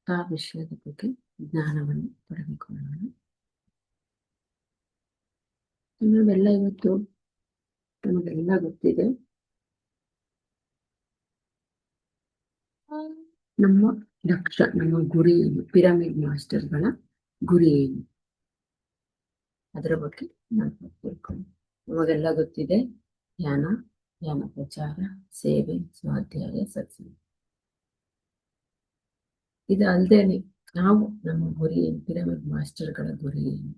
ಆ ವಿಷಯದ ಬಗ್ಗೆ ಜ್ಞಾನವನ್ನು ಪಡೆದುಕೊಳ್ಳೋಣ. ನಾವೆಲ್ಲ ಇವತ್ತು ನಮಗೆಲ್ಲ ಗೊತ್ತಿದೆ, ನಮ್ಮ ನಮ್ಮ ಗುರಿ ಏನು, ಪಿರಮಿಡ್ ಮಾಸ್ಟರ್ಗಳ ಗುರಿ ಏನು, ಅದರ ಬಗ್ಗೆ ನಾವು ತಿಳ್ಕೊಂಡು. ನಮಗೆಲ್ಲ ಗೊತ್ತಿದೆ, ಧ್ಯಾನ ಪ್ರಚಾರ, ಸೇವೆ, ಸ್ವಾಧ್ಯಾಯ, ಸತ್ಸಂಗ. ಇದು ಅಲ್ಲದೇನೆ ನಾವು ನಮ್ಮ ಗುರಿ ಏನು, ಪಿರಮಿಡ್ ಮಾಸ್ಟರ್ಗಳ ಗುರಿ ಏನು,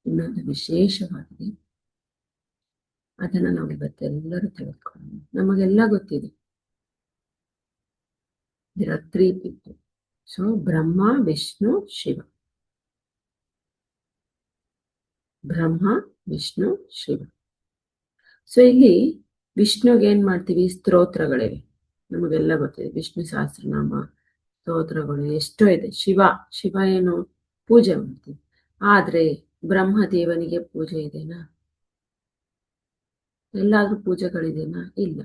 ಇನ್ನೊಂದು ವಿಶೇಷವಾಗಿದೆ. ಅದನ್ನ ನಾವು ಇವತ್ತೆಲ್ಲರೂ ತಿಳ್ಕೊಳ್ಳೋಣ. ನಮಗೆಲ್ಲ ಗೊತ್ತಿದೆ, there are 3 people. So Brahma, Vishnu, Shiva. Brahma, Vishnu, Shiva. So ಇಲ್ಲಿ ವಿಷ್ಣುಗೆ ಏನ್ ಮಾಡ್ತೀವಿ, ಸ್ತೋತ್ರಗಳಿವೆ. ನಮಗೆಲ್ಲ ಗೊತ್ತಿದೆ, ವಿಷ್ಣು ಸಹಸ್ರನಾಮ ಸ್ತೋತ್ರಗಳು ಎಷ್ಟೋ ಇದೆ. ಶಿವ ಏನು, ಪೂಜೆ ಮಾಡ್ತೀವಿ. ಆದ್ರೆ ಬ್ರಹ್ಮದೇವನಿಗೆ ಪೂಜೆ ಇದೆನಾ? ಎಲ್ಲಾದ್ರೂ ಪೂಜೆಗಳಿದೆನಾ? ಇಲ್ಲ.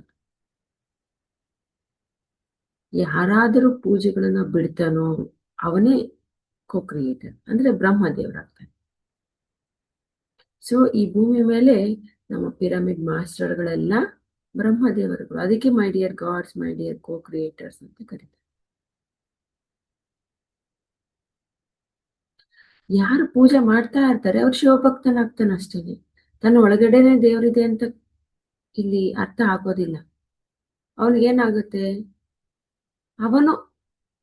ಯಾರಾದರೂ ಪೂಜೆಗಳನ್ನ ಬಿಡ್ತಾನೋ ಅವನೇ ಕೋ-ಕ್ರಿಯೇಟರ್, ಅಂದ್ರೆ ಬ್ರಹ್ಮದೇವರಾಗ್ತಾನೆ. ಸೊ ಈ ಭೂಮಿ ಮೇಲೆ ನಮ್ಮ ಪಿರಮಿಡ್ ಮಾಸ್ಟರ್ಗಳೆಲ್ಲ ಬ್ರಹ್ಮದೇವರುಗಳು. ಅದಕ್ಕೆ my dear gods, my dear co-creators ಅಂತ ಕರೀತಾರೆ. ಯಾರು ಪೂಜೆ ಮಾಡ್ತಾ ಇರ್ತಾರೆ ಅವ್ರು ಶಿವಭಕ್ತನಾಗ್ತಾನೆ ಅಷ್ಟೇನೆ. ತನ್ನ ಒಳಗಡೆನೆ ದೇವರಿದೆ ಅಂತ ಇಲ್ಲಿ ಅರ್ಥ ಆಗೋದಿಲ್ಲ. ಅವನಿಗೇನಾಗುತ್ತೆ, ಅವನು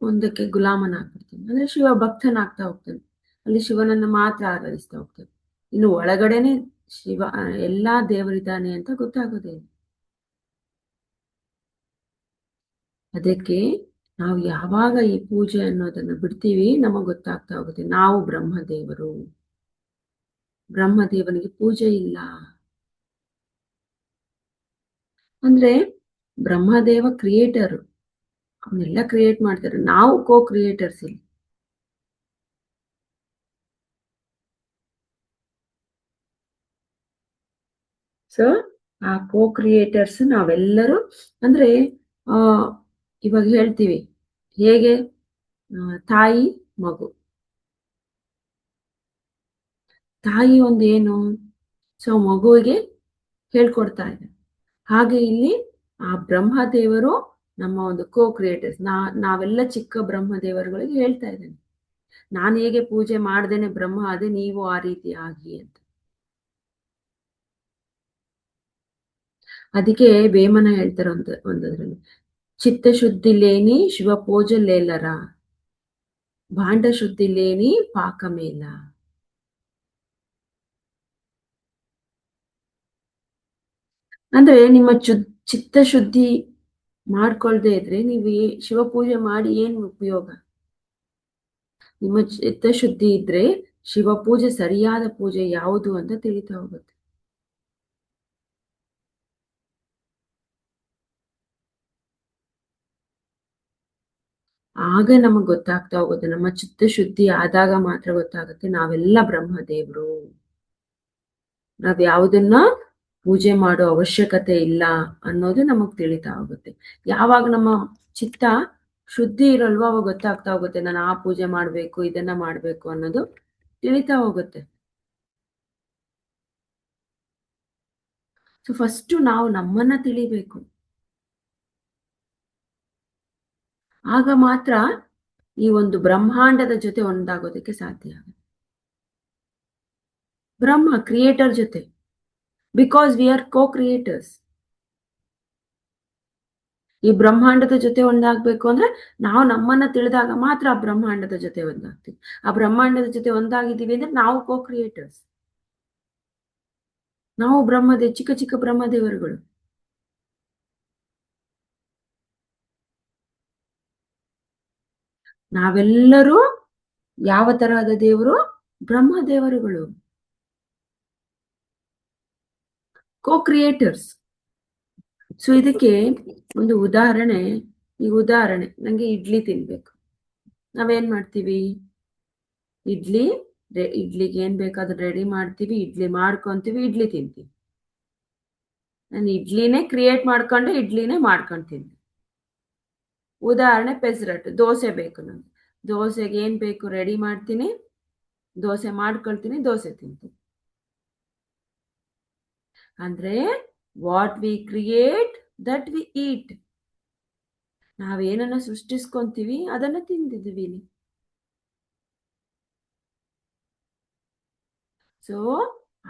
ಒಂದಕ್ಕೆ ಗುಲಾಮನಾಗ್ಬಿಡ್ತಾನೆ, ಅಂದ್ರೆ ಶಿವ ಭಕ್ತನಾಗ್ತಾ ಹೋಗ್ತಾನೆ. ಅಲ್ಲಿ ಶಿವನನ್ನ ಮಾತ್ರ ಆರಾಧಿಸ್ತಾ ಹೋಗ್ತಾನೆ. ಇನ್ನು ಒಳಗಡೆನೆ ಶಿವ ಎಲ್ಲಾ ದೇವರಿದ್ದಾನೆ ಅಂತ ಗೊತ್ತಾಗೋದೇ ಇಲ್ಲ. ಅದಕ್ಕೆ ನಾವು ಯಾವಾಗ ಈ ಪೂಜೆ ಅನ್ನೋದನ್ನ ಬಿಡ್ತೀವಿ, ನಮಗ್ ಗೊತ್ತಾಗ್ತಾ ಹೋಗುತ್ತೆ ನಾವು ಬ್ರಹ್ಮದೇವರು. ಬ್ರಹ್ಮದೇವನಿಗೆ ಪೂಜೆ ಇಲ್ಲ. ಅಂದ್ರೆ ಬ್ರಹ್ಮದೇವ ಕ್ರಿಯೇಟರ್, ಅವನ್ನೆಲ್ಲ ಕ್ರಿಯೇಟ್ ಮಾಡ್ತಾರೆ. ನಾವು ಕೋ-ಕ್ರಿಯೇಟರ್ಸ್ ಇಲ್ಲಿ. ಸೊ ಆ ಕೋ-ಕ್ರಿಯೇಟರ್ಸ್ ನಾವೆಲ್ಲರೂ. ಅಂದ್ರೆ ಇವಾಗ ಹೇಳ್ತೀವಿ ಹೇಗೆ, ತಾಯಿ ಮಗು. ತಾಯಿ ಒಂದು ಏನು, ಸೊ ಮಗುವಿಗೆ ಹೇಳ್ಕೊಡ್ತಾ ಇದೆ. ಹಾಗೆ ಇಲ್ಲಿ ಆ ಬ್ರಹ್ಮದೇವರು ನಮ್ಮ ಒಂದು ಕೋ-ಕ್ರಿಯೇಟರ್ಸ್. ನಾವೆಲ್ಲ ಚಿಕ್ಕ ಬ್ರಹ್ಮದೇವರುಗಳಿಗೆ ಹೇಳ್ತಾ ಇದ್ದೇನೆ, ನಾನು ಹೇಗೆ ಪೂಜೆ ಮಾಡ್ದೇನೆ ಬ್ರಹ್ಮ ಅದೇ, ನೀವು ಆ ರೀತಿ ಆಗಿ ಅಂತ. ಅದಕ್ಕೆ ವೇಮನ ಹೇಳ್ತಾರೆ ಒಂದದ್ರಲ್ಲಿ, ಚಿತ್ತ ಶುದ್ಧಿ ಲೇನಿ ಶಿವ ಪೂಜೆ ಲೇಲರ, ಭಾಂಡ ಶುದ್ಧಿ ಲೇನಿ ಪಾಕ ಮೇಲ. ಅಂದ್ರೆ ನಿಮ್ಮ ಚಿತ್ತ ಶುದ್ಧಿ ಮಾಡ್ಕೊಳ್ದೆ ಇದ್ರೆ ನೀವು ಶಿವ ಪೂಜೆ ಮಾಡಿ ಏನು ಉಪಯೋಗ? ನಿಮ್ಮ ಚಿತ್ತ ಶುದ್ಧಿ ಇದ್ರೆ ಶಿವ ಪೂಜೆ ಸರಿಯಾದ ಪೂಜೆ ಯಾವುದು ಅಂತ ತಿಳಿತಾ ಹೋಗುತ್ತೆ. ಆಗ ನಮಗ್ ಗೊತ್ತಾಗ್ತಾ ಹೋಗುತ್ತೆ, ನಮ್ಮ ಚಿತ್ತ ಶುದ್ಧಿ ಆದಾಗ ಮಾತ್ರ ಗೊತ್ತಾಗುತ್ತೆ ನಾವೆಲ್ಲ ಬ್ರಹ್ಮದೇವರು. ನಾವ್ ಯಾವುದನ್ನ ಪೂಜೆ ಮಾಡೋ ಅವಶ್ಯಕತೆ ಇಲ್ಲ ಅನ್ನೋದು ನಮಗ್ ತಿಳಿತಾ ಹೋಗುತ್ತೆ. ಯಾವಾಗ ನಮ್ಮ ಚಿತ್ತ ಶುದ್ಧಿ ಇರಲ್ವೋ ಅವಾಗ ಗೊತ್ತಾಗ್ತಾ ಹೋಗುತ್ತೆ, ನಾನು ಆ ಪೂಜೆ ಮಾಡ್ಬೇಕು, ಇದನ್ನ ಮಾಡ್ಬೇಕು ಅನ್ನೋದು ತಿಳಿತಾ ಹೋಗುತ್ತೆ. ಸೊ ಫಸ್ಟ್ ನಾವು ನಮ್ಮನ್ನ ತಿಳಿಬೇಕು. ಆಗ ಮಾತ್ರ ಈ ಒಂದು ಬ್ರಹ್ಮಾಂಡದ ಜೊತೆ ಒಂದಾಗೋದಕ್ಕೆ ಸಾಧ್ಯ ಆಗುತ್ತೆ. ಬ್ರಹ್ಮ ಕ್ರಿಯೇಟರ್ ಜೊತೆ, ಬಿಕಾಸ್ ವಿ ಆರ್ ಕೋ-ಕ್ರಿಯೇಟರ್ಸ್. ಈ ಬ್ರಹ್ಮಾಂಡದ ಜೊತೆ ಒಂದಾಗ್ಬೇಕು ಅಂದ್ರೆ ನಾವು ನಮ್ಮನ್ನ ತಿಳಿದಾಗ ಮಾತ್ರ ಆ ಬ್ರಹ್ಮಾಂಡದ ಜೊತೆ ಒಂದಾಗ್ತೀವಿ. ಆ ಬ್ರಹ್ಮಾಂಡದ ಜೊತೆ ಒಂದಾಗಿದ್ದೀವಿ ಅಂದ್ರೆ ನಾವು ಕೋ-ಕ್ರಿಯೇಟರ್ಸ್. ನಾವು ಚಿಕ್ಕ ಚಿಕ್ಕ ಬ್ರಹ್ಮದೇವರುಗಳು. ನಾವೆಲ್ಲರೂ ಯಾವ ತರಹದ ದೇವರು? ಬ್ರಹ್ಮದೇವರುಗಳು, ಕೋ-ಕ್ರಿಯೇಟರ್ಸ್. ಸೊ ಇದಕ್ಕೆ ಒಂದು ಉದಾಹರಣೆ, ನಂಗೆ ಇಡ್ಲಿ ತಿನ್ಬೇಕು. ನಾವೇನ್ ಮಾಡ್ತೀವಿ, ಇಡ್ಲಿಗೆ ಏನ್ ಬೇಕಾದ್ರೂ ರೆಡಿ ಮಾಡ್ತೀವಿ, ಇಡ್ಲಿ ಮಾಡ್ಕೊಂತೀವಿ, ಇಡ್ಲಿ ತಿಂತೀವಿ. ನಾನು ಇಡ್ಲಿನೇ ಕ್ರಿಯೇಟ್ ಮಾಡ್ಕೊಂಡು ಇಡ್ಲಿನೇ ಮಾಡ್ಕೊಂತೀನಿ. ಉದಾಹರಣೆ ಪೆಸರಟ್ಟು, ದೋಸೆ ಬೇಕು ನನಗೆ. ದೋಸೆಗೆ ಏನು ಬೇಕು ರೆಡಿ ಮಾಡ್ತೀನಿ, ದೋಸೆ ಮಾಡ್ಕೊಳ್ತೀನಿ, ದೋಸೆ ತಿಂತೀನಿ. ಅಂದ್ರೆ what we create that we eat. ನಾವೇನನ್ನ ಸೃಷ್ಟಿಸ್ಕೊಂತೀವಿ ಅದನ್ನ ತಿಂದಿದ್ದೀವಿ. ಸೊ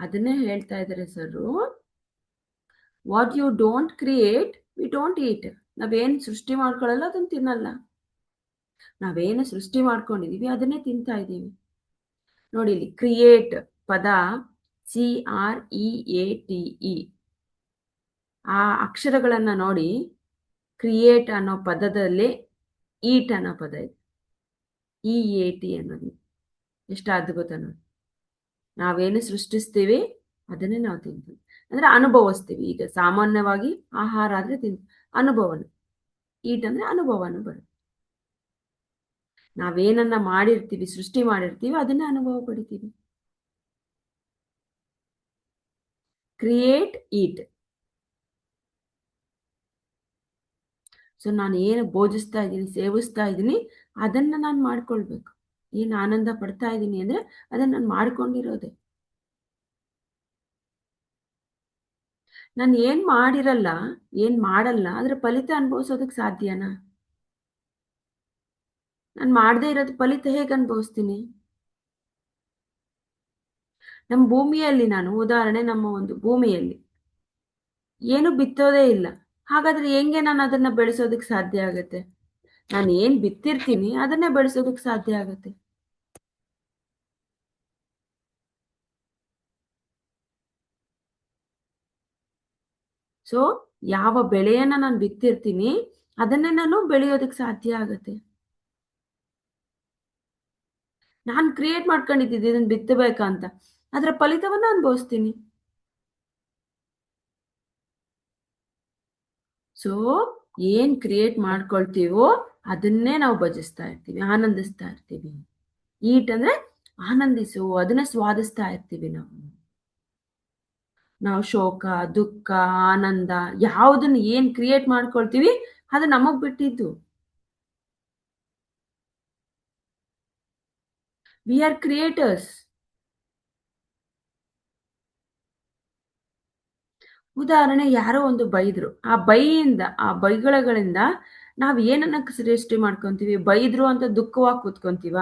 ಅದನ್ನೇ ಹೇಳ್ತಾ ಇದ್ದಾರೆ sir, what you don't create we don't eat. ನಾವೇನು ಸೃಷ್ಟಿ ಮಾಡ್ಕೊಳ್ಳಲ್ಲ ಅದನ್ನ ತಿನ್ನಲ್ಲ. ನಾವೇನು ಸೃಷ್ಟಿ ಮಾಡ್ಕೊಂಡಿದೀವಿ ಅದನ್ನೇ ತಿಂತಾ ಇದ್ದೀವಿ. ನೋಡಿ ಇಲ್ಲಿ ಕ್ರಿಯೇಟ್ ಪದ CREATE, ಆ ಅಕ್ಷರಗಳನ್ನ ನೋಡಿ. ಕ್ರಿಯೇಟ್ ಅನ್ನೋ ಪದದಲ್ಲಿ ಈಟ್ ಅನ್ನೋ ಪದ ಇದೆ, EAT ಅನ್ನೋದು. ಎಷ್ಟು ಅದ್ಭುತ ನೋಡಿ. ನಾವೇನು ಸೃಷ್ಟಿಸ್ತೀವಿ ಅದನ್ನೇ ನಾವು ತಿಂತೀವಿ, ಅಂದ್ರೆ ಅನುಭವಿಸ್ತೀವಿ. ಈಗ ಸಾಮಾನ್ಯವಾಗಿ ಆಹಾರ ಆದ್ರೆ ಅನುಭವನ, ಈಟ್ ಅಂದ್ರೆ ಅನುಭವನ ಬರುತ್ತೆ. ನಾವೇನನ್ನ ಮಾಡಿರ್ತೀವಿ, ಸೃಷ್ಟಿ ಮಾಡಿರ್ತೀವಿ, ಅದನ್ನೇ ಅನುಭವ ಪಡಿತೀವಿ. ಕ್ರಿಯೇಟ್ ಈಟ್. ಸೊ ನಾನು ಏನು ಭೋಜಿಸ್ತಾ ಇದ್ದೀನಿ, ಸೇವಿಸ್ತಾ ಇದ್ದೀನಿ, ಅದನ್ನ ನಾನು ಮಾಡ್ಕೊಳ್ಬೇಕು. ಏನು ಆನಂದ ಪಡ್ತಾ ಇದ್ದೀನಿ ಅಂದ್ರೆ ಅದನ್ನ ನಾನು ಮಾಡ್ಕೊಂಡಿರೋದೆ. ನಾನು ಏನ್ ಮಾಡಿರಲ್ಲ, ಏನ್ ಮಾಡಲ್ಲ, ಅದ್ರ ಫಲಿತ ಅನುಭವಿಸೋದಕ್ಕೆ ಸಾಧ್ಯನಾ? ನಾನು ಮಾಡದೇ ಇರೋದು ಫಲಿತ ಹೇಗೆ ಅನುಭವಿಸ್ತೀನಿ? ನಮ್ಮ ಭೂಮಿಯಲ್ಲಿ, ನಾನು ಉದಾಹರಣೆ, ನಮ್ಮ ಒಂದು ಭೂಮಿಯಲ್ಲಿ ಏನು ಬಿತ್ತೋದೇ ಇಲ್ಲ. ಹಾಗಾದ್ರೆ ಹೆಂಗೆ ನಾನು ಅದನ್ನ ಬೆಳೆಸೋದಕ್ಕೆ ಸಾಧ್ಯ ಆಗತ್ತೆ? ನಾನು ಏನ್ ಬಿತ್ತಿರ್ತೀನಿ ಅದನ್ನೇ ಬೆಳೆಸೋದಕ್ಕೆ ಸಾಧ್ಯ ಆಗತ್ತೆ. ಸೊ ಯಾವ ಬೆಳೆಯನ್ನ ನಾನು ಬಿತ್ತಿರ್ತೀನಿ ಅದನ್ನೇ ನಾನು ಬೆಳೆಯೋದಕ್ಕೆ ಸಾಧ್ಯ ಆಗತ್ತೆ. ನಾನು ಕ್ರಿಯೇಟ್ ಮಾಡ್ಕೊಂಡಿದ್ದೀನಿ ಇದನ್ನ ಬಿತ್ತಬೇಕಂತ, ಅದರ ಫಲಿತವನ್ನ ಅನುಭವಿಸ್ತೀನಿ. ಸೊ ಏನ್ ಕ್ರಿಯೇಟ್ ಮಾಡ್ಕೊಳ್ತೀವೋ ಅದನ್ನೇ ನಾವು ಭಜಿಸ್ತಾ ಇರ್ತೀವಿ, ಆನಂದಿಸ್ತಾ ಇರ್ತೀವಿ. ಈಟ್ ಅಂದ್ರೆ ಆನಂದಿಸು, ಅದನ್ನ ಸ್ವಾದಿಸ್ತಾ ಇರ್ತೀವಿ ನಾವು ಶೋಕ, ದುಃಖ, ಆನಂದ ಯಾವುದನ್ನ ಏನ್ ಕ್ರಿಯೇಟ್ ಮಾಡ್ಕೊಳ್ತೀವಿ ಅದು ನಮಗ್ ಬಿಟ್ಟಿದ್ದು. V are creators. ಉದಾಹರಣೆ, ಯಾರೋ ಒಂದು ಬೈದ್ರು, ಆ ಬೈಗಳಿಂದ ನಾವ್ ಏನನ್ನ ಸೃಷ್ಟಿ ಮಾಡ್ಕೊಂತೀವಿ? ಬೈದ್ರು ಅಂತ ದುಃಖವಾಗಿ ಕೂತ್ಕೊಂತೀವ?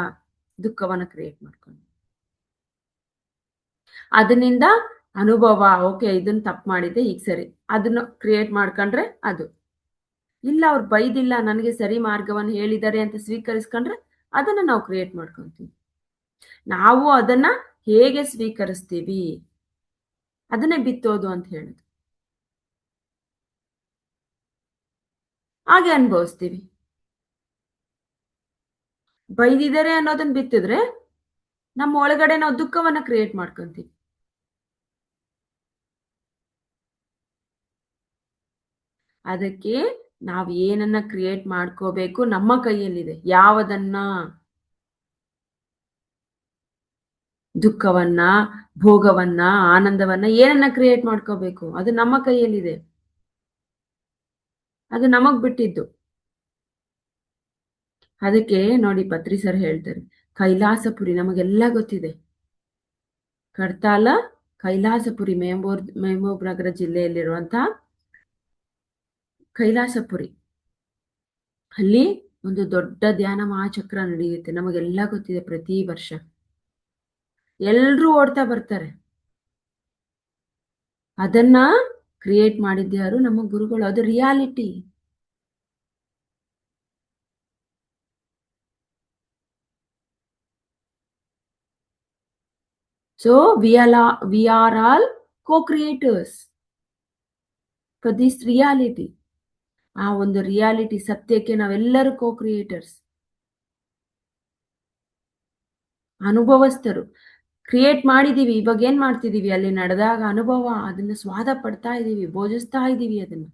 ದುಃಖವನ್ನ ಕ್ರಿಯೇಟ್ ಮಾಡ್ಕೊಂಡು ಅದನ್ನಿಂದ ಅನುಭವ, ಓಕೆ ಇದನ್ನ ತಪ್ಪು ಮಾಡಿದ್ದೆ, ಈಗ ಸರಿ, ಅದನ್ನ ಕ್ರಿಯೇಟ್ ಮಾಡ್ಕೊಂಡ್ರೆ ಅದು. ಇಲ್ಲ ಅವ್ರು ಬೈದಿಲ್ಲ, ನನಗೆ ಸರಿ ಮಾರ್ಗವನ್ನು ಹೇಳಿದ್ದಾರೆ ಅಂತ ಸ್ವೀಕರಿಸ್ಕೊಂಡ್ರೆ ಅದನ್ನ ನಾವು ಕ್ರಿಯೇಟ್ ಮಾಡ್ಕೊಂತೀವಿ. ನಾವು ಅದನ್ನ ಹೇಗೆ ಸ್ವೀಕರಿಸ್ತೀವಿ ಅದನ್ನೇ ಬಿತ್ತೋದು ಅಂತ ಹೇಳುದು. ಹಾಗೆ ಅನುಭವಿಸ್ತೀವಿ. ಬೈದಿದ್ದಾರೆ ಅನ್ನೋದನ್ನ ಬಿತ್ತಿದ್ರೆ ನಮ್ಮ ಒಳಗಡೆ ನಾವು ದುಃಖವನ್ನ ಕ್ರಿಯೇಟ್ ಮಾಡ್ಕೊಂತೀವಿ. ಅದಕ್ಕೆ ನಾವ್ ಏನನ್ನ ಕ್ರಿಯೇಟ್ ಮಾಡ್ಕೋಬೇಕು ನಮ್ಮ ಕೈಯಲ್ಲಿದೆ. ಯಾವದನ್ನ? ದುಃಖವನ್ನ, ಭೋಗವನ್ನ, ಆನಂದವನ್ನ, ಏನನ್ನ ಕ್ರಿಯೇಟ್ ಮಾಡ್ಕೋಬೇಕು ಅದು ನಮ್ಮ ಕೈಯಲ್ಲಿದೆ. ಅದು ನಮಗ್ ಬಿಟ್ಟಿದ್ದು. ಅದಕ್ಕೆ ನೋಡಿ ಪತ್ರಿ ಸರ್ ಹೇಳ್ತಾರೆ, ಕೈಲಾಸಪುರಿ ನಮಗೆಲ್ಲ ಗೊತ್ತಿದೆ. ಕಡ್ತಾಲ ಕೈಲಾಸಪುರಿ, ಮೆಹಬೂಬ್ ನಗರ ಜಿಲ್ಲೆಯಲ್ಲಿರುವಂತಹ ಕೈಲಾಸಪುರಿ, ಅಲ್ಲಿ ಒಂದು ದೊಡ್ಡ ಧ್ಯಾನ ಮಹಾಚಕ್ರ ನಡೆಯುತ್ತೆ. ನಮಗೆಲ್ಲ ಗೊತ್ತಿದೆ. ಪ್ರತಿ ವರ್ಷ ಎಲ್ರೂ ಓಡ್ತಾ ಬರ್ತಾರೆ. ಅದನ್ನ ಕ್ರಿಯೇಟ್ ಮಾಡಿದ್ಯಾರು? ನಮ್ಮ ಗುರುಗಳು. ಅದು reality. So we are all co-creators for this reality. ಆ ಒಂದು ರಿಯಾಲಿಟಿ ಸತ್ಯಕ್ಕೆ ನಾವೆಲ್ಲರೂ co-creators, ಅನುಭವಸ್ಥರು. ಕ್ರಿಯೇಟ್ ಮಾಡಿದೀವಿ, ಇವಾಗ ಏನ್ ಮಾಡ್ತಿದೀವಿ? ಅಲ್ಲಿ ನಡೆದಾಗ ಅನುಭವ, ಅದನ್ನ ಸ್ವಾದ ಪಡ್ತಾ ಇದೀವಿ, ಭೋಜಿಸ್ತಾ ಇದೀವಿ ಅದನ್ನ.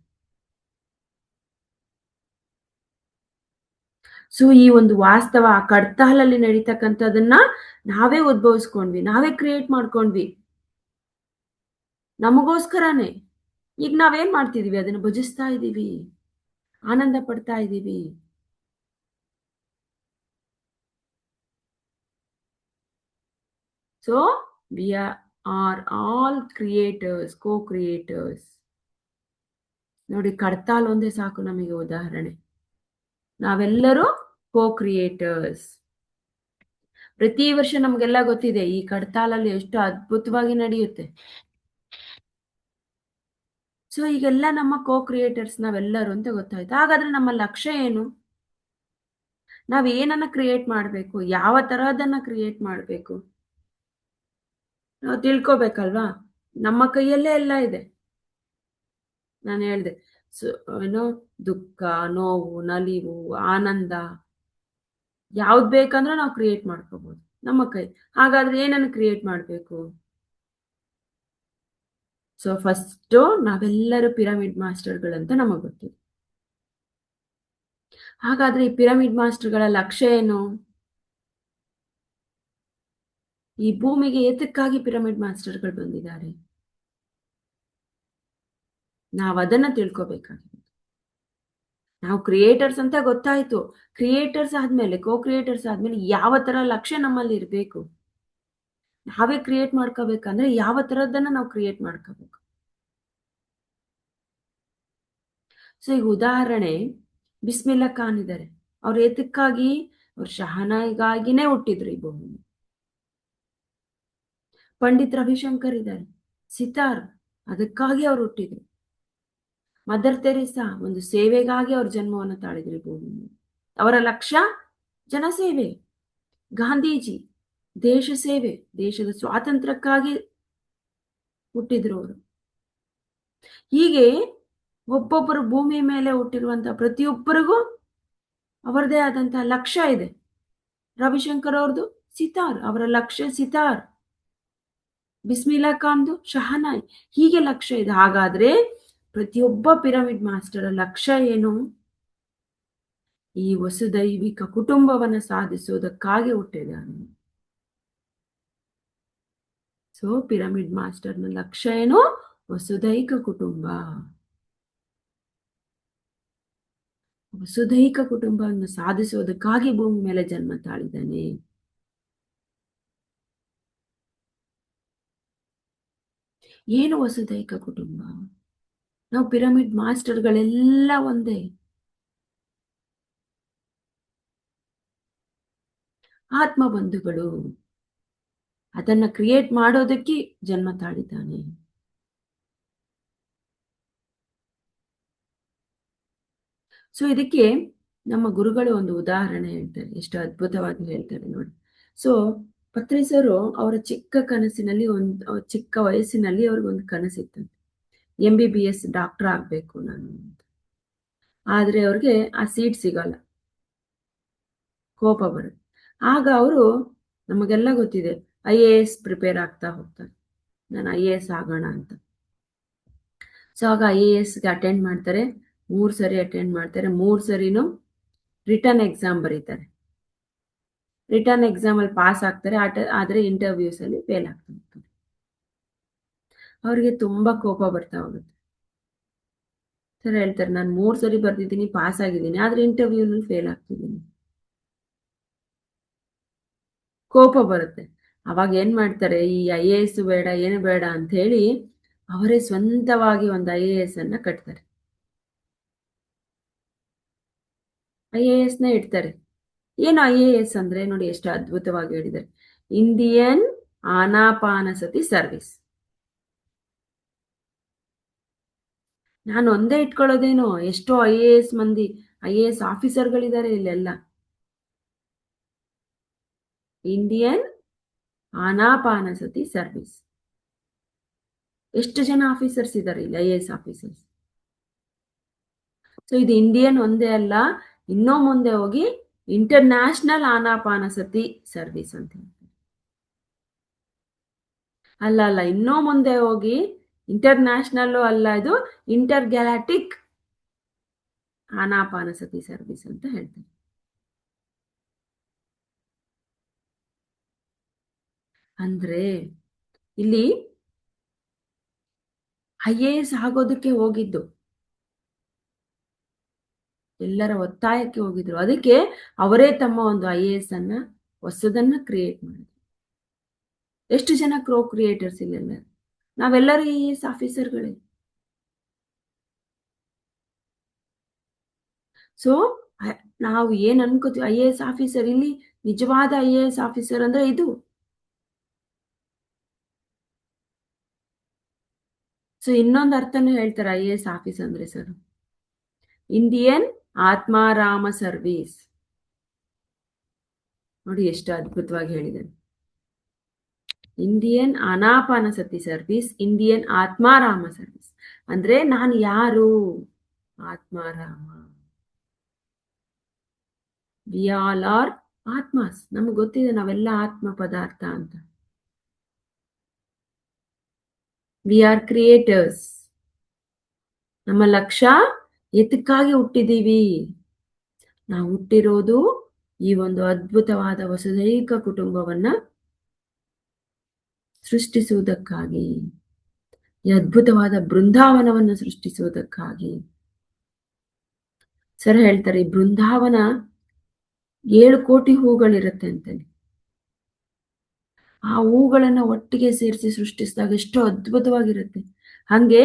ಸೊ ಈ ಒಂದು ವಾಸ್ತವ ಕಡ್ತಾಲಲ್ಲಿ ನಡೀತಕ್ಕಂಥದನ್ನ ನಾವೇ ಉದ್ಭವಿಸ್ಕೊಂಡ್ವಿ, ನಾವೇ ಕ್ರಿಯೇಟ್ ಮಾಡ್ಕೊಂಡ್ವಿ ನಮಗೋಸ್ಕರನೇ. ಈಗ ನಾವೇನ್ ಮಾಡ್ತಿದೀವಿ? ಅದನ್ನ ಭಜಿಸ್ತಾ ಇದೀವಿ, ಆನಂದ ಪಡ್ತಾ ಇದೀವಿ. So we are all creators, co creators. ನೋಡಿ, ಕಡ್ತಾಲ್ ಒಂದೇ ಸಾಕು ನಮಗೆ ಉದಾಹರಣೆ. ನಾವೆಲ್ಲರೂ ಕೋ ಕ್ರಿಯೇಟರ್ಸ್. ಪ್ರತಿ ವರ್ಷ ನಮ್ಗೆಲ್ಲ ಗೊತ್ತಿದೆ ಈ ಕಡ್ತಾಲಲ್ಲಿ ಎಷ್ಟು ಅದ್ಭುತವಾಗಿ ನಡೆಯುತ್ತೆ. ಸೊ ಈಗೆಲ್ಲ ನಮ್ಮ ಕೋ ಕ್ರಿಯೇಟರ್ಸ್ ನಾವೆಲ್ಲರೂ ಅಂತ ಗೊತ್ತಾಯ್ತು. ಹಾಗಾದ್ರೆ ನಮ್ಮ ಲಕ್ಷ್ಯ ಏನು? ನಾವ್ ಏನನ್ನ ಕ್ರಿಯೇಟ್ ಮಾಡ್ಬೇಕು, ಯಾವ ತರಹದನ್ನ ಕ್ರಿಯೇಟ್ ಮಾಡ್ಬೇಕು, ನಾವು ತಿಳ್ಕೊಬೇಕಲ್ವಾ? ನಮ್ಮ ಕೈಯಲ್ಲೇ ಎಲ್ಲ ಇದೆ. ನಾನು ಹೇಳ್ದೆ, ಏನೋ ದುಃಖ, ನೋವು, ನಲಿವು, ಆನಂದ, ಯಾವ್ದು ಬೇಕಂದ್ರೆ ನಾವು ಕ್ರಿಯೇಟ್ ಮಾಡ್ಕೋಬಹುದು ನಮ್ಮ ಕೈ. ಹಾಗಾದ್ರೆ ಏನನ್ನು ಕ್ರಿಯೇಟ್ ಮಾಡ್ಬೇಕು? ಸೊ ಫಸ್ಟ್ ನಾವೆಲ್ಲರೂ ಪಿರಮಿಡ್ ಮಾಸ್ಟರ್ಗಳಂತ ನಮಗೆ ಗೊತ್ತಿದೆ. ಹಾಗಾದ್ರೆ ಈ ಪಿರಮಿಡ್ ಮಾಸ್ಟರ್ಗಳ ಲಕ್ಷ್ಯ ಏನು? ಈ ಭೂಮಿಗೆ ಏತಕ್ಕಾಗಿ ಪಿರಮಿಡ್ ಮಾಸ್ಟರ್ಗಳು ಬಂದಿದ್ದಾರೆ? ನಾವು ಅದನ್ನ ತಿಳ್ಕೊಬೇಕಾಗಿದೆ. ನಾವು ಕ್ರಿಯೇಟರ್ಸ್ ಅಂತ ಗೊತ್ತಾಯ್ತು. ಕ್ರಿಯೇಟರ್ಸ್ ಆದ್ಮೇಲೆ, ಕೋ ಕ್ರಿಯೇಟರ್ಸ್ ಆದ್ಮೇಲೆ ಯಾವ ತರ ಲಕ್ಷ್ಯ ನಮ್ಮಲ್ಲಿ ಇರಬೇಕು? ನಾವೇ ಕ್ರಿಯೇಟ್ ಮಾಡ್ಕೋಬೇಕಂದ್ರೆ ಯಾವ ತರದನ್ನ ನಾವು ಕ್ರಿಯೇಟ್ ಮಾಡ್ಕೋಬೇಕು? ಸೊ ಈಗ ಉದಾಹರಣೆ, ಬಿಸ್ಮಿಲ್ಲಾ ಖಾನ್ ಇದ್ದಾರೆ. ಅವ್ರು ಏತಕ್ಕಾಗಿ? ಅವ್ರು ಶಹನಾಯಿಗಾಗಿನೇ ಹುಟ್ಟಿದ್ರು ಈ ಭೂಮಿ. ಪಂಡಿತ್ ರವಿಶಂಕರ್ ಇದ್ದಾರೆ, ಸಿತಾರ್, ಅದಕ್ಕಾಗಿ ಅವ್ರು ಹುಟ್ಟಿದ್ರು. ಮದರ್ ತೆರೇಸಾ ಒಂದು ಸೇವೆಗಾಗಿ ಅವ್ರ ಜನ್ಮವನ್ನು ತಾಳಿದ್ರು ಭೂಮಿ. ಅವರ ಲಕ್ಷ್ಯ ಜನಸೇವೆ. ಗಾಂಧೀಜಿ ದೇಶ ಸೇವೆ, ದೇಶದ ಸ್ವಾತಂತ್ರ್ಯಕ್ಕಾಗಿ ಹುಟ್ಟಿದ್ರು ಅವರು. ಹೀಗೆ ಒಬ್ಬೊಬ್ಬರು ಭೂಮಿ ಮೇಲೆ ಹುಟ್ಟಿರುವಂತಹ ಪ್ರತಿಯೊಬ್ಬರಿಗೂ ಅವರದೇ ಆದಂತಹ ಲಕ್ಷ್ಯ ಇದೆ. ರವಿಶಂಕರ್ ಅವ್ರದ್ದು ಸಿತಾರ್, ಅವರ ಲಕ್ಷ್ಯ ಸಿತಾರ್. ಬಿಸ್ಮಿಲ್ಲಾ ಖಾನ್ದು ಶಹನಾಯಿ. ಹೀಗೆ ಲಕ್ಷ್ಯ ಇದೆ. ಹಾಗಾದ್ರೆ ಪ್ರತಿಯೊಬ್ಬ ಪಿರಮಿಡ್ ಮಾಸ್ಟರ್ ಲಕ್ಷ್ಯ ಏನು? ಈ ವಸುದೈವಿಕ ಕುಟುಂಬವನ್ನ ಸಾಧಿಸುವುದಕ್ಕಾಗಿ ಹುಟ್ಟಿದ್ದಾನೆ. ಸೊ ಪಿರಮಿಡ್ ಮಾಸ್ಟರ್ನ ಲಕ್ಷ್ಯ ಏನು? ವಸುದೈಕ ಕುಟುಂಬ. ವಸುದೈಕ ಕುಟುಂಬವನ್ನು ಸಾಧಿಸುವುದಕ್ಕಾಗಿ ಭೂಮಿ ಮೇಲೆ ಜನ್ಮ ತಾಳಿದ್ದಾನೆ. ಏನು ವಸುದೈಕ ಕುಟುಂಬ? ನಾವು ಪಿರಮಿಡ್ ಮಾಸ್ಟರ್ಗಳೆಲ್ಲ ಒಂದೇ. ಆತ್ಮ ಬಂಧುಗಳು. ಅದನ್ನ ಕ್ರಿಯೇಟ್ ಮಾಡೋದಕ್ಕೆ ಜನ್ಮ ತಾಳಿದ್ದಾನೆ. ಸೊ ಇದಕ್ಕೆ ನಮ್ಮ ಗುರುಗಳು ಒಂದು ಉದಾಹರಣೆ ಹೇಳ್ತಾರೆ, ಎಷ್ಟು ಅದ್ಭುತವಾಗಿ ಹೇಳ್ತಾರೆ ನೋಡಿ. ಸೊ ಪತ್ರಿಸರು ಅವರ ಚಿಕ್ಕ ಕನಸಿನಲ್ಲಿ ಚಿಕ್ಕ ವಯಸ್ಸಿನಲ್ಲಿ ಅವ್ರಿಗೊಂದು ಕನಸಿತ್ತು, MBBS ಡಾಕ್ಟರ್ ಆಗ್ಬೇಕು ನಾನು ಅಂತ. ಆದ್ರೆ ಅವ್ರಿಗೆ ಆ ಸೀಟ್ ಸಿಗಲ್ಲ, ಕೋಪ ಬರುತ್ತೆ. ಆಗ ಅವರು, ನಮಗೆಲ್ಲ ಗೊತ್ತಿದೆ, IAS ಪ್ರಿಪೇರ್ ಆಗ್ತಾ ಹೋಗ್ತಾರೆ, ನಾನು IAS ಆಗೋಣ ಅಂತ. ಸೊ ಆಗ IASಗೆ ಅಟೆಂಡ್ ಮಾಡ್ತಾರೆ, 3 ಸರಿ ಅಟೆಂಡ್ ಮಾಡ್ತಾರೆ. 3 ಸರಿನೂ ರಿಟರ್ನ್ ಎಕ್ಸಾಮ್ ಬರೀತಾರೆ. ರಿಟರ್ನ್ ಎಕ್ಸಾಮ್ ಅಲ್ಲಿ ಪಾಸ್ ಆಗ್ತಾರೆ, ಆದ್ರೆ ಇಂಟರ್ವ್ಯೂಸ್ ಅಲ್ಲಿ ಫೇಲ್ ಆಗ್ತಾ ಹೋಗ್ತಾರೆ. ಅವ್ರಿಗೆ ತುಂಬಾ ಕೋಪ ಬರ್ತಾ ಹೋಗುತ್ತೆ. ಸರ್ ಹೇಳ್ತಾರೆ, ನಾನು 3 ಸರಿ ಬರ್ದಿದ್ದೀನಿ, ಪಾಸ್ ಆಗಿದ್ದೀನಿ, ಆದ್ರೆ ಇಂಟರ್ವ್ಯೂನಲ್ಲಿ ಫೇಲ್ ಆಗ್ತಿದ್ದೀನಿ. ಕೋಪ ಬರುತ್ತೆ. ಅವಾಗ ಏನ್ ಮಾಡ್ತಾರೆ, ಈ IAS ಬೇಡ, ಏನು ಬೇಡ ಅಂತ ಹೇಳಿ ಅವರೇ ಸ್ವಂತವಾಗಿ ಒಂದು IAS ಅನ್ನ ಕಟ್ತಾರೆ. IAS ನ ಇಡ್ತಾರೆ. ಏನು IAS ಅಂದ್ರೆ ನೋಡಿ, ಎಷ್ಟು ಅದ್ಭುತವಾಗಿ ಹೇಳಿದ್ದಾರೆ, ಇಂಡಿಯನ್ ಆನಾಪಾನಸತಿ ಸರ್ವಿಸ್. ನಾನು ಒಂದೇ ಇಟ್ಕೊಳ್ಳೋದೇನೋ, ಎಷ್ಟೋ IAS ಮಂದಿ, IAS ಆಫೀಸರ್ಗಳಿದ್ದಾರೆ ಇಲ್ಲೆಲ್ಲ. Indian Anapanasati service. ಎಷ್ಟು ಜನ ಆಫೀಸರ್ಸ್ ಇದ್ದಾರೆ ಇಲ್ಲಿ, IAS ಆಫೀಸರ್ಸ್. ಸೊ ಇದು ಇಂಡಿಯನ್ ಒಂದೇ ಅಲ್ಲ, ಇನ್ನೂ ಮುಂದೆ ಹೋಗಿ ಇಂಟರ್ನ್ಯಾಷನಲ್ ಆನಾಪಾನಸತಿ ಸರ್ವಿಸ್ ಅಂತ ಹೇಳ್ತಾರೆ. ಅಲ್ಲ, ಇನ್ನೂ ಮುಂದೆ ಹೋಗಿ ಇಂಟರ್ನ್ಯಾಷನಲ್ ಅಲ್ಲ, ಇದು ಇಂಟರ್ ಗ್ಯಾಲಾಕ್ಟಿಕ್ ಆನಾಪಾನಸತಿ ಸರ್ವಿಸ್ ಅಂತ ಹೇಳ್ತಾರೆ. ಅಂದ್ರೆ ಇಲ್ಲಿ IAS ಆಗೋದಕ್ಕೆ ಹೋಗಿದ್ದು, ಎಲ್ಲರ ಒತ್ತಾಯಕ್ಕೆ ಹೋಗಿದ್ರು. ಅದಕ್ಕೆ ಅವರೇ ತಮ್ಮ ಒಂದು IAS ಅನ್ನ ಹೊಸದನ್ನ ಕ್ರಿಯೇಟ್ ಮಾಡಿದ್ರು. ಎಷ್ಟು ಜನ ಕ್ರಿಯೇಟರ್ಸ್ ಇಲ್ಲೆಲ್ಲ? ನಾವೆಲ್ಲರೂ IAS ಆಫೀಸರ್ಗಳೇ. ಸೊ ನಾವು ಏನ್ ಅನ್ಕೋತೀವಿ IAS ಆಫೀಸರ್, ಇಲ್ಲಿ ನಿಜವಾದ IAS ಆಫೀಸರ್ ಅಂದ್ರೆ ಇದು. ಸೊ ಇನ್ನೊಂದು ಅರ್ಥನೂ ಹೇಳ್ತಾರೆ IAS ಆಫೀಸ್ ಅಂದ್ರೆ ಸರ್, ಇಂಡಿಯನ್ ಆತ್ಮಾರಾಮ ಸರ್ವಿಸ್. ನೋಡಿ ಎಷ್ಟು ಅದ್ಭುತವಾಗಿ ಹೇಳಿದ್ದೇನೆ. Indian Anapanasati service, Indian Atmarama service. ಅಂದ್ರೆ ನಾನು ಯಾರು? ಆತ್ಮಾರಾಮ. We all are atmas. ನಮ್ಗೆ ಗೊತ್ತಿದೆ ನಾವೆಲ್ಲ ಆತ್ಮ ಪದಾರ್ಥ ಅಂತ. We are creators. ನಮ್ಮ ಲಕ್ಷ್ಯ ಎದಕ್ಕಾಗಿ ಹುಟ್ಟಿದೀವಿ? ನಾವು ಹುಟ್ಟಿರೋದು ಈ ಒಂದು ಅದ್ಭುತವಾದ ವಸುದೈಕ ಕುಟುಂಬವನ್ನ ಸೃಷ್ಟಿಸುವುದಕ್ಕಾಗಿ, ಈ ಅದ್ಭುತವಾದ ಬೃಂದಾವನವನ್ನು ಸೃಷ್ಟಿಸುವುದಕ್ಕಾಗಿ. ಸರ್ ಹೇಳ್ತಾರೆ, ಈ ಬೃಂದಾವನ 7 ಕೋಟಿ ಹೂಗಳಿರುತ್ತೆ ಅಂತೇಳಿ. ಆ ಹೂಗಳನ್ನ ಒಟ್ಟಿಗೆ ಸೇರಿಸಿ ಸೃಷ್ಟಿಸಿದಾಗ ಎಷ್ಟು ಅದ್ಭುತವಾಗಿರುತ್ತೆ. ಹಂಗೆ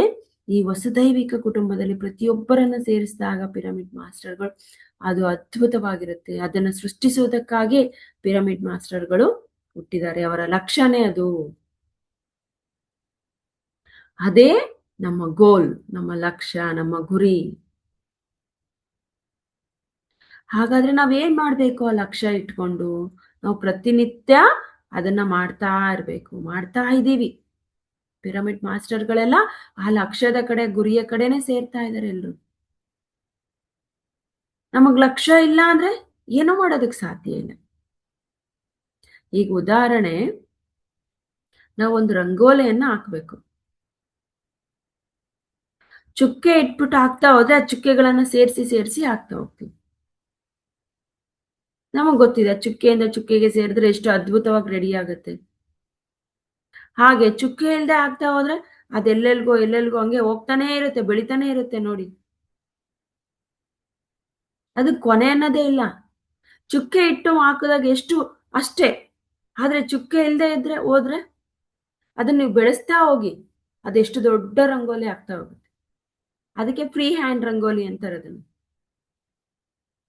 ಈ ವಸುದೈವಿಕ ಕುಟುಂಬದಲ್ಲಿ ಪ್ರತಿಯೊಬ್ಬರನ್ನ ಸೇರಿಸಿದಾಗ ಪಿರಮಿಡ್ ಮಾಸ್ಟರ್ಗಳು, ಅದು ಅದ್ಭುತವಾಗಿರುತ್ತೆ. ಅದನ್ನ ಸೃಷ್ಟಿಸುವುದಕ್ಕಾಗಿ ಪಿರಮಿಡ್ ಮಾಸ್ಟರ್ಗಳು ಹುಟ್ಟಿದ್ದಾರೆ. ಅವರ ಲಕ್ಷ್ಯನೇ ಅದು. ಅದೇ ನಮ್ಮ ಗೋಲ್, ನಮ್ಮ ಲಕ್ಷ್ಯ, ನಮ್ಮ ಗುರಿ. ಹಾಗಾದ್ರೆ ನಾವೇನ್ ಮಾಡ್ಬೇಕು? ಆ ಲಕ್ಷ್ಯ ಇಟ್ಕೊಂಡು ನಾವು ಪ್ರತಿನಿತ್ಯ ಅದನ್ನ ಮಾಡ್ತಾ ಇರ್ಬೇಕು. ಮಾಡ್ತಾ ಇದ್ದೀವಿ. ಪಿರಮಿಡ್ ಮಾಸ್ಟರ್ಗಳೆಲ್ಲ ಆ ಲಕ್ಷ್ಯದ ಕಡೆ, ಗುರಿಯ ಕಡೆನೆ ಸೇರ್ತಾ ಇದ್ದಾರೆ ಎಲ್ರು. ನಮಗ್ ಲಕ್ಷ್ಯ ಇಲ್ಲ ಅಂದ್ರೆ ಏನೂ ಮಾಡೋದಕ್ಕೆ ಸಾಧ್ಯ ಇಲ್ಲ. ಈಗ ಉದಾಹರಣೆ, ನಾವೊಂದು ರಂಗೋಲಿಯನ್ನ ಹಾಕ್ಬೇಕು. ಚುಕ್ಕೆ ಇಟ್ಬಿಟ್ಟು ಹಾಕ್ತಾ ಹೋದ್ರೆ ಆ ಚುಕ್ಕೆಗಳನ್ನ ಸೇರಿಸಿ ಹಾಕ್ತಾ ಹೋಗ್ತೀವಿ. ನಮಗ್ ಗೊತ್ತಿದೆ ಚುಕ್ಕೆಯಿಂದ ಚುಕ್ಕೆಗೆ ಸೇರಿದ್ರೆ ಎಷ್ಟು ಅದ್ಭುತವಾಗಿ ರೆಡಿ ಆಗುತ್ತೆ. ಹಾಗೆ ಚುಕ್ಕೆ ಇಲ್ದೆ ಆಗ್ತಾ ಹೋದ್ರೆ ಅದೆಲ್ಲೆಲ್ಗೋ ಹಂಗೆ ಹೋಗ್ತಾನೆ ಇರುತ್ತೆ, ಬೆಳಿತಾನೆ ಇರುತ್ತೆ. ನೋಡಿ, ಅದು ಕೊನೆ ಅನ್ನೋದೇ ಇಲ್ಲ. ಚುಕ್ಕೆ ಇಟ್ಟು ಹಾಕಿದಾಗ ಎಷ್ಟು ಅಷ್ಟೇ. ಆದ್ರೆ ಚುಕ್ಕೆ ಇಲ್ದೆ ಇದ್ರೆ ಹೋದ್ರೆ ಅದನ್ನ ನೀವು ಬೆಳೆಸ್ತಾ ಹೋಗಿ, ಅದೆಷ್ಟು ದೊಡ್ಡ ರಂಗೋಲಿ ಆಗ್ತಾ ಹೋಗುತ್ತೆ. ಅದಕ್ಕೆ ಫ್ರೀ ಹ್ಯಾಂಡ್ ರಂಗೋಲಿ ಅಂತಾರೆ ಅದನ್ನು.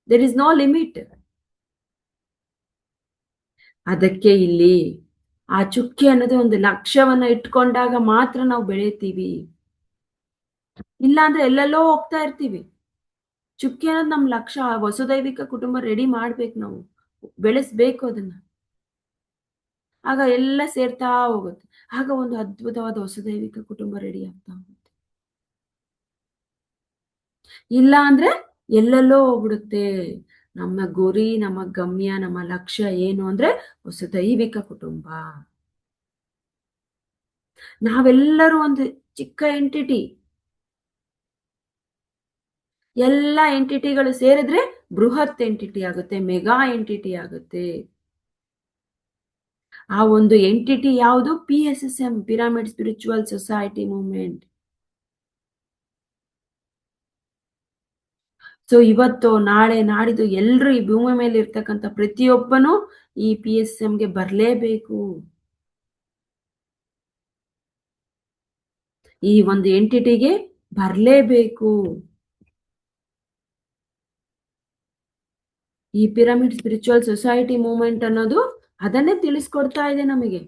There is no limit. ಅದಕ್ಕೆ ಇಲ್ಲಿ ಆ ಚುಕ್ಕೆ ಅನ್ನೋದು ಒಂದು ಲಕ್ಷ್ಯವನ್ನ ಇಟ್ಕೊಂಡಾಗ ಮಾತ್ರ ನಾವು ಬೆಳೆಯುತ್ತೀವಿ. ಇಲ್ಲ ಅಂದ್ರೆ ಎಲ್ಲೆಲ್ಲೋ ಹೋಗ್ತಾ ಇರ್ತೀವಿ. ಚುಕ್ಕೆ ಅನ್ನೋದು ನಮ್ ಲಕ್ಷ್ಯ. ವಸುದೈವಿಕ ಕುಟುಂಬ ರೆಡಿ ಮಾಡ್ಬೇಕು, ನಾವು ಬೆಳೆಸ್ಬೇಕು ಅದನ್ನ. ಆಗ ಎಲ್ಲ ಸೇರ್ತಾ ಹೋಗುತ್ತೆ. ಆಗ ಒಂದು ಅದ್ಭುತವಾದ ವಸುದೈವಿಕ ಕುಟುಂಬ ರೆಡಿ ಆಗ್ತಾ ಹೋಗುತ್ತೆ. ಇಲ್ಲ ಅಂದ್ರೆ ಎಲ್ಲೆಲ್ಲೋ ಹೋಗ್ಬಿಡುತ್ತೆ. ನಮ್ಮ ಗುರಿ, ನಮ್ಮ ಗಮ್ಯ, ನಮ್ಮ ಲಕ್ಷ್ಯ ಏನು ಅಂದ್ರೆ ವಸುದೈವಿಕ ಕುಟುಂಬ. ನಾವೆಲ್ಲರೂ ಒಂದು ಚಿಕ್ಕ ಎಂಟಿಟಿ. ಎಲ್ಲ ಎಂಟಿಟಿಗಳು ಸೇರಿದ್ರೆ ಬೃಹತ್ ಎಂಟಿಟಿ ಆಗುತ್ತೆ, ಮೆಗಾ ಎಂಟಿಟಿ ಆಗುತ್ತೆ. ಆ ಒಂದು ಎಂಟಿಟಿ ಯಾವುದು? PSSM, pyramid spiritual society movement. So ಇವತ್ತು, ನಾಳೆ, ನಾಡಿದ್ದು ಎಲ್ರು ಈ ಭೂಮಿ ಮೇಲೆ ಇರ್ತಕ್ಕಂಥ ಪ್ರತಿಯೊಬ್ಬನು ಈ PSSMಗೆ ಬರಲೇಬೇಕು. ಈ ಒಂದು ಎಂಟಿಟಿಗೆ ಬರಲೇಬೇಕು. ಈ ಪಿರಮಿಡ್ ಸ್ಪಿರಿಚುವಲ್ ಸೊಸೈಟಿ ಮೂವ್ಮೆಂಟ್ ಅನ್ನೋದು ಅದನ್ನೇ ತಿಳಿಸ್ಕೊಡ್ತಾ ಇದೆ ನಮಗೆ.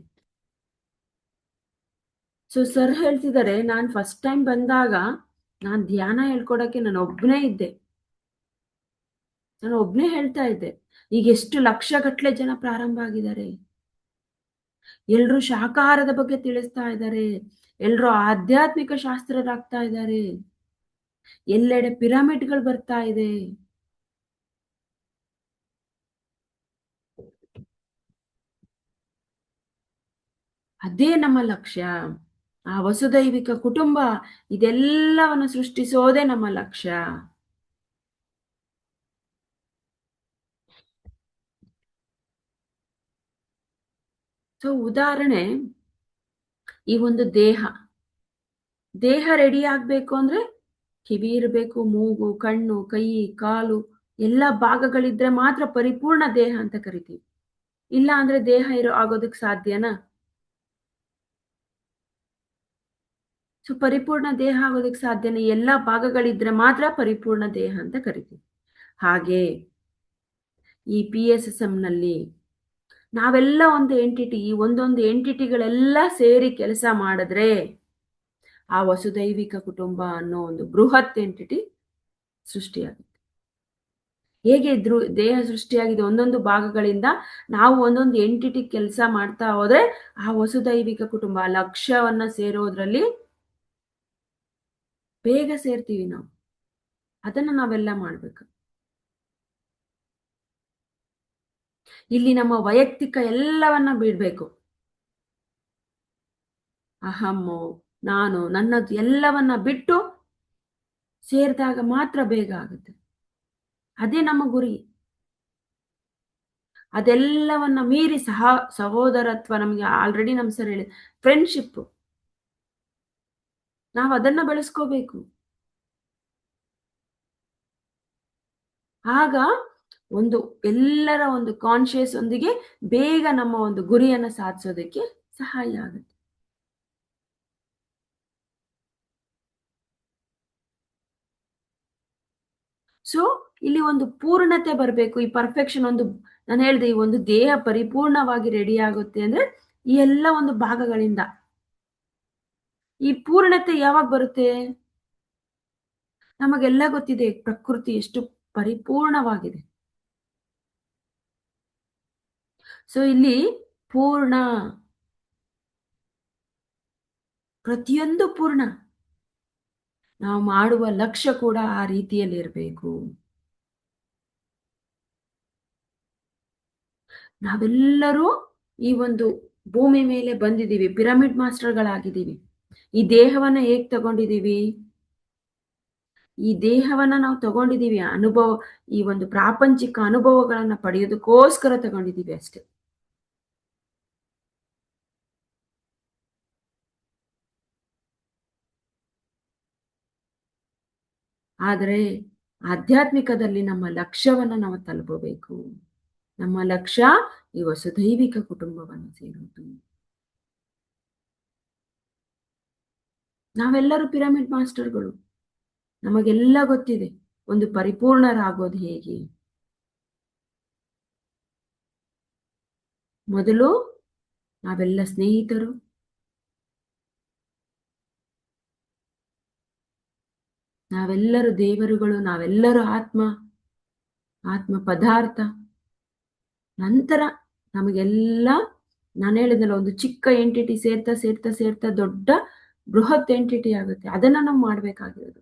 ಸೊ ಸರ್ ಹೇಳ್ತಿದ್ದಾರೆ, ನಾನು ಫಸ್ಟ್ ಟೈಮ್ ಬಂದಾಗ ನಾನು ಧ್ಯಾನ ಹೇಳ್ಕೊಡಕ್ಕೆ ನಾನು ಒಬ್ಬನೇ ಇದ್ದೆ. ನಾನು ಒಬ್ನೇ ಹೇಳ್ತಾ ಇದ್ದೆ. ಈಗ ಎಷ್ಟು ಲಕ್ಷಗಟ್ಟಲೆ ಜನ ಪ್ರಾರಂಭ ಆಗಿದ್ದಾರೆ. ಎಲ್ರು ಶಾಕಾಹಾರದ ಬಗ್ಗೆ ತಿಳಿಸ್ತಾ ಇದ್ದಾರೆ. ಎಲ್ರು ಆಧ್ಯಾತ್ಮಿಕ ಶಾಸ್ತ್ರರಾಗ್ತಾ ಇದ್ದಾರೆ. ಎಲ್ಲೆಡೆ ಪಿರಮಿಡ್ಗಳು ಬರ್ತಾ ಇದೆ. ಅದೇ ನಮ್ಮ ಲಕ್ಷ್ಯ. ಆ ವಸುದೈವಿಕ ಕುಟುಂಬ ಇದೆಲ್ಲವನ್ನು ಸೃಷ್ಟಿಸೋದೇ ನಮ್ಮ ಲಕ್ಷ್ಯ. ಸೊ ಉದಾಹರಣೆ, ಈ ಒಂದು ದೇಹ ರೆಡಿ ಆಗ್ಬೇಕು ಅಂದ್ರೆ ಕಿವಿ ಇರಬೇಕು, ಮೂಗು, ಕಣ್ಣು, ಕೈ, ಕಾಲು ಎಲ್ಲ ಭಾಗಗಳಿದ್ರೆ ಮಾತ್ರ ಪರಿಪೂರ್ಣ ದೇಹ ಅಂತ ಕರಿತೀವಿ. ಇಲ್ಲ ಅಂದ್ರೆ ದೇಹ ಆಗೋದಕ್ಕೆ ಸಾಧ್ಯನಾ? ಸೊ ಪರಿಪೂರ್ಣ ದೇಹ ಆಗೋದಕ್ಕೆ ಸಾಧ್ಯನೇ, ಎಲ್ಲ ಭಾಗಗಳಿದ್ರೆ ಮಾತ್ರ ಪರಿಪೂರ್ಣ ದೇಹ ಅಂತ ಕರಿತೀವಿ. ಹಾಗೆ ಈ PSSM-ನಲ್ಲಿ ನಾವೆಲ್ಲ ಒಂದು ಎಂಟಿಟಿ, ಈ ಒಂದೊಂದು ಎಂಟಿಟಿಗಳೆಲ್ಲ ಸೇರಿ ಕೆಲಸ ಮಾಡಿದ್ರೆ ಆ ವಸುದೈವಿಕ ಕುಟುಂಬ ಅನ್ನೋ ಒಂದು ಬೃಹತ್ ಎಂಟಿಟಿ ಸೃಷ್ಟಿಯಾಗುತ್ತೆ. ಹೇಗೆ ದೇಹ ಸೃಷ್ಟಿಯಾಗಿದೆ ಒಂದೊಂದು ಭಾಗಗಳಿಂದ, ನಾವು ಒಂದೊಂದು ಎಂಟಿಟಿ ಕೆಲಸ ಮಾಡ್ತಾ ಹೋದ್ರೆ ಆ ವಸುದೈವಿಕ ಕುಟುಂಬ ಲಕ್ಷ್ಯವನ್ನ ಸೇರೋದ್ರಲ್ಲಿ ಬೇಗ ಸೇರ್ತೀವಿ ನಾವು. ಅದನ್ನ ನಾವೆಲ್ಲ ಮಾಡ್ಬೇಕು. ಇಲ್ಲಿ ನಮ್ಮ ವೈಯಕ್ತಿಕ ಎಲ್ಲವನ್ನ ಬಿಡ್ಬೇಕು. ಅಹಮ್ಮು, ನಾನು, ನನ್ನದು ಎಲ್ಲವನ್ನ ಬಿಟ್ಟು ಸೇರಿದಾಗ ಮಾತ್ರ ಬೇಗ ಆಗುತ್ತೆ. ಅದೇ ನಮ್ಮ ಗುರಿ. ಅದೆಲ್ಲವನ್ನ ಮೀರಿ ಸಹೋದರತ್ವ, ನಮಗೆ ಆಲ್ರೆಡಿ ನಮ್ಮ ಸರ್ ಹೇಳಿ ಫ್ರೆಂಡ್ಶಿಪ್, ನಾವು ಅದನ್ನ ಬೆಳೆಸ್ಕೋಬೇಕು. ಆಗ ಒಂದು ಎಲ್ಲರ ಒಂದು ಕಾನ್ಶಿಯಸ್ ಒಂದಿಗೆ ಬೇಗ ನಮ್ಮ ಒಂದು ಗುರಿಯನ್ನ ಸಾಧಿಸೋದಕ್ಕೆ ಸಹಾಯ ಆಗುತ್ತೆ. ಸೊ ಇಲ್ಲಿ ಒಂದು ಪೂರ್ಣತೆ ಬರಬೇಕು, ಈ ಪರ್ಫೆಕ್ಷನ್. ನಾನು ಹೇಳಿದೆ, ಈ ಒಂದು ದೇಹ ಪರಿಪೂರ್ಣವಾಗಿ ರೆಡಿ ಆಗುತ್ತೆ ಅಂದ್ರೆ ಈ ಎಲ್ಲ ಒಂದು ಭಾಗಗಳಿಂದ. ಈ ಪೂರ್ಣತೆ ಯಾವಾಗ ಬರುತ್ತೆ? ನಮಗೆಲ್ಲ ಗೊತ್ತಿದೆ ಪ್ರಕೃತಿ ಎಷ್ಟು ಪರಿಪೂರ್ಣವಾಗಿದೆ. ಸೊ ಇಲ್ಲಿ ಪೂರ್ಣ, ಪ್ರತಿಯೊಂದು ಪೂರ್ಣ. ನಾವು ಮಾಡುವ ಲಕ್ಷ್ಯ ಕೂಡ ಆ ರೀತಿಯಲ್ಲಿ ಇರಬೇಕು. ನಾವೆಲ್ಲರೂ ಈ ಒಂದು ಭೂಮಿ ಮೇಲೆ ಬಂದಿದ್ದೀವಿ, ಪಿರಮಿಡ್ ಮಾಸ್ಟರ್ಗಳಾಗಿದ್ದೀವಿ. ಈ ದೇಹವನ್ನ ಹೇಗ್ ತಗೊಂಡಿದ್ದೀವಿ? ಈ ದೇಹವನ್ನ ನಾವು ತಗೊಂಡಿದ್ದೀವಿ ಅನುಭವ, ಈ ಒಂದು ಪ್ರಾಪಂಚಿಕ ಅನುಭವಗಳನ್ನ ಪಡೆಯೋದಕ್ಕೋಸ್ಕರ ತಗೊಂಡಿದ್ದೀವಿ ಅಷ್ಟೇ. ಆದರೆ ಆಧ್ಯಾತ್ಮಿಕದಲ್ಲಿ ನಮ್ಮ ಲಕ್ಷ್ಯವನ್ನ ನಾವು ತಲುಪಬೇಕು. ನಮ್ಮ ಲಕ್ಷ್ಯ ಈ ವಸುದೈವಿಕ ಕುಟುಂಬವನ್ನು ಸೇರುವುದು. ನಾವೆಲ್ಲರೂ ಪಿರಮಿಡ್ ಮಾಸ್ಟರ್ಗಳು. ನಮಗೆಲ್ಲ ಗೊತ್ತಿದೆ ಒಂದು ಪರಿಪೂರ್ಣರಾಗೋದು ಹೇಗೆ. ಮೊದಲು ನಾವೆಲ್ಲ ಸ್ನೇಹಿತರು, ನಾವೆಲ್ಲರೂ ದೇವರುಗಳು, ನಾವೆಲ್ಲರೂ ಆತ್ಮ ಪದಾರ್ಥ. ನಂತರ ನಮಗೆಲ್ಲ, ನಾನು ಹೇಳಿದ್ನಲ್ಲ, ಒಂದು ಚಿಕ್ಕ ಎಂಟಿಟಿ ಸೇರ್ತಾ ಸೇರ್ತಾ ಸೇರ್ತಾ ದೊಡ್ಡ ಬೃಹತ್ ಎಂಟಿಟಿ ಆಗುತ್ತೆ. ಅದನ್ನ ನಾವು ಮಾಡ್ಬೇಕಾಗಿರೋದು.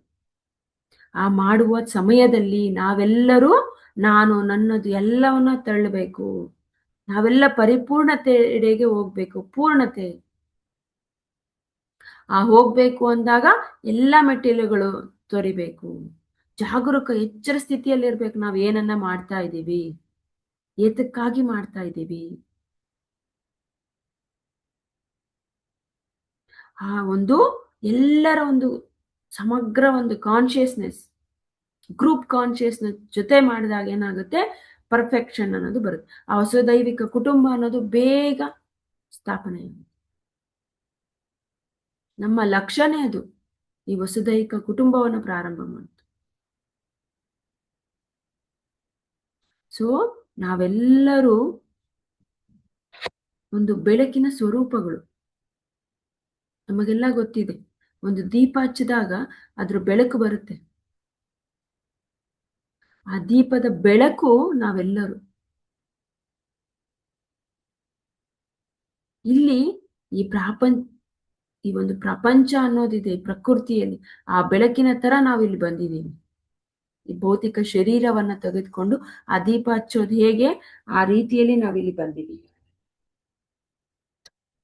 ಆ ಮಾಡುವ ಸಮಯದಲ್ಲಿ ನಾವೆಲ್ಲರೂ ನಾನು, ನನ್ನದು ಎಲ್ಲವನ್ನ ತಳ್ಳಬೇಕು. ನಾವೆಲ್ಲ ಪರಿಪೂರ್ಣತೆಡೆಗೆ ಹೋಗ್ಬೇಕು. ಪೂರ್ಣತೆ ಆ ಹೋಗ್ಬೇಕು ಅಂದಾಗ ಎಲ್ಲ ಮೆಟ್ಟಿಲುಗಳು ತೊರಿಬೇಕು. ಜಾಗರೂಕ, ಎಚ್ಚರ ಸ್ಥಿತಿಯಲ್ಲಿರ್ಬೇಕು. ನಾವು ಏನನ್ನ ಮಾಡ್ತಾ ಇದ್ದೀವಿ, ಏತಕ್ಕಾಗಿ ಮಾಡ್ತಾ ಇದ್ದೀವಿ. ಆ ಒಂದು ಎಲ್ಲರ ಒಂದು ಸಮಗ್ರ ಒಂದು ಕಾನ್ಶಿಯಸ್ನೆಸ್, ಗ್ರೂಪ್ ಕಾನ್ಶಿಯಸ್ನೆಸ್ ಜೊತೆ ಮಾಡಿದಾಗ ಏನಾಗುತ್ತೆ, ಪರ್ಫೆಕ್ಷನ್ ಅನ್ನೋದು ಬರುತ್ತೆ. ಆ ವಸುದೈವಿಕ ಕುಟುಂಬ ಅನ್ನೋದು ಬೇಗ ಸ್ಥಾಪನೆ ಆಗುತ್ತೆ. ನಮ್ಮ ಲಕ್ಷ್ಯನೇ ಅದು, ಈ ವಸುದೈವಿಕ ಕುಟುಂಬವನ್ನು ಪ್ರಾರಂಭ ಮಾಡುತ್ತೆ. ಸೊ ನಾವೆಲ್ಲರೂ ಒಂದು ಬೆಳಕಿನ ಸ್ವರೂಪಗಳು. ನಮಗೆಲ್ಲ ಗೊತ್ತಿದೆ, ಒಂದು ದೀಪ ಹಚ್ಚಿದಾಗ ಅದ್ರ ಬೆಳಕು ಬರುತ್ತೆ. ಆ ದೀಪದ ಬೆಳಕು ನಾವೆಲ್ಲರೂ. ಇಲ್ಲಿ ಈ ಒಂದು ಪ್ರಪಂಚ ಅನ್ನೋದಿದೆ, ಪ್ರಕೃತಿಯಲ್ಲಿ ಆ ಬೆಳಕಿನ ತರ ನಾವಿಲ್ಲಿ ಬಂದಿದ್ದೀವಿ. ಈ ಭೌತಿಕ ಶರೀರವನ್ನ ತೆಗೆದುಕೊಂಡು ಆ ದೀಪ ಹಚ್ಚೋದು ಹೇಗೆ, ಆ ರೀತಿಯಲ್ಲಿ ನಾವಿಲ್ಲಿ ಬಂದಿದ್ದೀವಿ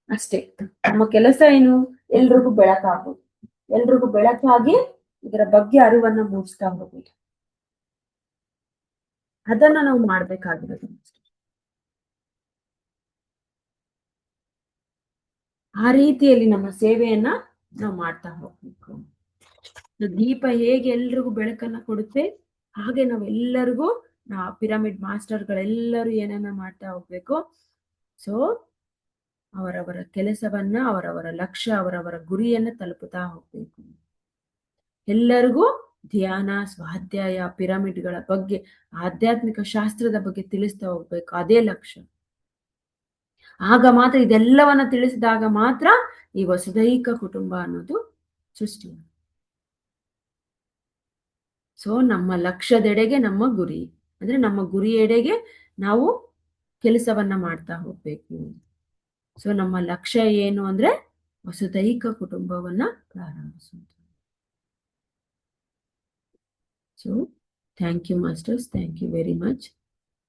ಅಷ್ಟೇ. ನಮ್ಮ ಕೆಲಸ ಏನು? ಎಲ್ರಿಗೂ ಬೆಳಕಾಗೋದು, ಎಲ್ರಿಗೂ ಬೆಳಕಾಗಿ ಇದರ ಬಗ್ಗೆ ಅರಿವನ್ನ ಮೂಡಿಸ್ತಾ ಹೋಗೋದು. ಅದನ್ನ ನಾವು ಮಾಡ್ಬೇಕಾಗಿರೋದು. ಆ ರೀತಿಯಲ್ಲಿ ನಮ್ಮ ಸೇವೆಯನ್ನ ನಾವು ಮಾಡ್ತಾ ಹೋಗ್ಬೇಕು. ದೀಪ ಹೇಗೆ ಎಲ್ರಿಗೂ ಬೆಳಕನ್ನ ಕೊಡುತ್ತೆ, ಹಾಗೆ ನಾವೆಲ್ಲರಿಗೂ ಪಿರಮಿಡ್ ಮಾಸ್ಟರ್ಗಳೆಲ್ಲರೂ ಏನನ್ನ ಮಾಡ್ತಾ ಹೋಗ್ಬೇಕು. ಸೊ ಅವರವರ ಕೆಲಸವನ್ನ, ಅವರವರ ಲಕ್ಷ್ಯ, ಅವರವರ ಗುರಿಯನ್ನ ತಲುಪುತ್ತಾ ಹೋಗ್ಬೇಕು. ಎಲ್ಲರಿಗೂ ಧ್ಯಾನ, ಸ್ವಾಧ್ಯಾಯ, ಪಿರಮಿಡ್ಗಳ ಬಗ್ಗೆ, ಆಧ್ಯಾತ್ಮಿಕ ಶಾಸ್ತ್ರದ ಬಗ್ಗೆ ತಿಳಿಸ್ತಾ ಹೋಗ್ಬೇಕು. ಅದೇ ಲಕ್ಷ್ಯ. ಆಗ ಮಾತ್ರ, ಇದೆಲ್ಲವನ್ನ ತಿಳಿಸಿದಾಗ ಮಾತ್ರ ಈ ವಸುದೈಕ ಕುಟುಂಬ ಅನ್ನೋದು ಸೃಷ್ಟಿ. ಸೊ ನಮ್ಮ ಲಕ್ಷ್ಯದೆಡೆಗೆ ನಮ್ಮ ಗುರಿ, ಅಂದ್ರೆ ನಮ್ಮ ಗುರಿಯೆಡೆಗೆ ನಾವು ಕೆಲಸವನ್ನ ಮಾಡ್ತಾ ಹೋಗ್ಬೇಕು. ಸೊ ನಮ್ಮ ಲಕ್ಷ್ಯ ಏನು ಅಂದ್ರೆ ವಸುದೈಕ ಕುಟುಂಬವನ್ನ ಪ್ರಾರಂಭಿಸುವುದು. So thank you masters, thank you very much.